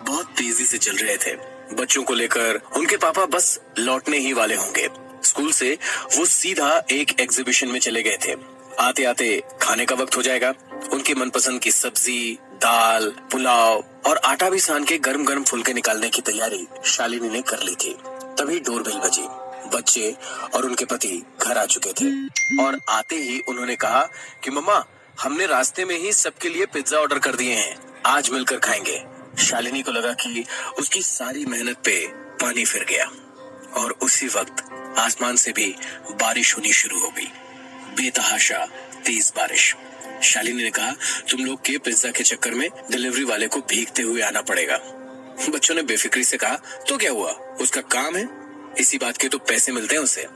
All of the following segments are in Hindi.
बहुत तेजी से चल रहे थे। बच्चों को लेकर उनके पापा बस लौटने ही वाले होंगे। स्कूल से वो सीधा एक एग्जीबिशन में चले गए थे। आते आते खाने का वक्त हो जाएगा। उनकी मनपसंद की सब्जी, दाल, पुलाव और आटा भी सान के गर्म गर्म फुलके निकालने की तैयारी शालिनी ने कर ली थी। तभी डोरबेल बजी। बच्चे और उनके पति घर आ चुके थे और आते ही उन्होंने कहा कि मम्मा, हमने रास्ते में ही सबके लिए पिज्जा ऑर्डर कर दिए हैं, आज मिलकर खाएंगे। शालिनी को लगा कि उसकी सारी मेहनत पे पानी फिर गया और उसी वक्त आसमान से भी बारिश होनी शुरू हो गई। बेतहाशा तेज बारिश। शालिनी ने कहा, तुम लोग के पिज्जा के चक्कर में डिलीवरी वाले को भीगते हुए आना पड़ेगा। बच्चों ने बेफिक्री से कहा, तो क्या हुआ, उसका काम है, इसी बात के तो पैसे मिलते हैं उसे।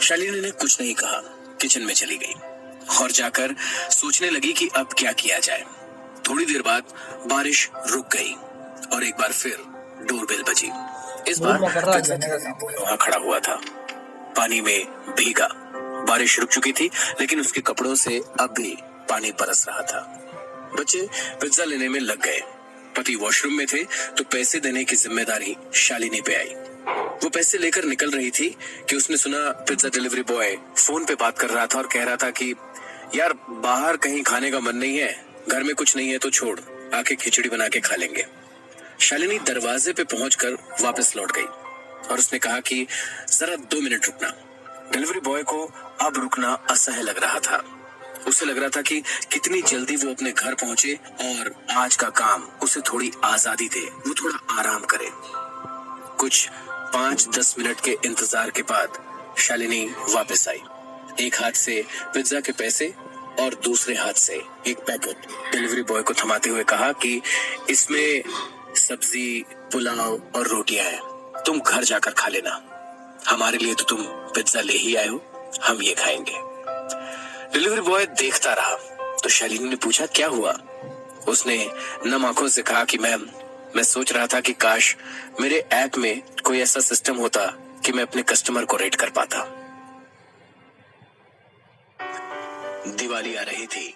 शालिनी ने कुछ नहीं कहा, किचन में चली गई और जाकर सोचने लगी कि अब क्या किया जाए। थोड़ी देर बाद बारिश रुक गई और एक बार फिर डोरबेल बजी। इस बार वहां खड़ा हुआ था, पानी में भीगा। बारिश रुक चुकी थी लेकिन उसके कपड़ों से अब भी पानी बरस रहा था। बच्चे पिज्जा लेने में लग गए। पति वॉशरूम में थे तो पैसे देने की जिम्मेदारी शालिनी पे आई। वो पैसे लेकर निकल रही थी कि उसने सुना पिज्जा डिलीवरी बॉय फोन पे बात कर रहा था और कह रहा था कि यार, बाहर कहीं खाने का मन नहीं है, घर में कुछ नहीं है तो छोड़, आके खिचड़ी बना के खा लेंगे। शालिनी दरवाजे पे पहुंचकर वापस लौट गई और उसने कहा कि जरा 2 मिनट रुकना। डिलीवरी बॉय को अब रुकना असह्य लग रहा था। उसे लग रहा था कि कितनी जल्दी वो अपने घर पहुंचे और आज का काम उसे थोड़ी आजादी दे, वो थोड़ा आराम करे। कुछ 5-10 मिनट के इंतजार के बाद शालिनी वापस आई। एक हाथ से पिज्जा के पैसे और दूसरे हाथ से एक पैकेट डिलीवरी बॉय को थमाते हुए कहा कि इसमें सब्जी, पुलाव और रोटियां हैं, तुम घर जाकर खा लेना। हमारे लिए तो तुम पिज्जा ले ही आए हो, हम ये खाएंगे। डिलीवरी बॉय देखता रहा तो शालिनी ने पूछा, क्या हुआ? उसने नम आंखों से कहा कि मैं सोच रहा था कि काश मेरे ऐप में कोई ऐसा सिस्टम होता कि मैं अपने कस्टमर को रेट कर पाता। दिवाली आ रही थी।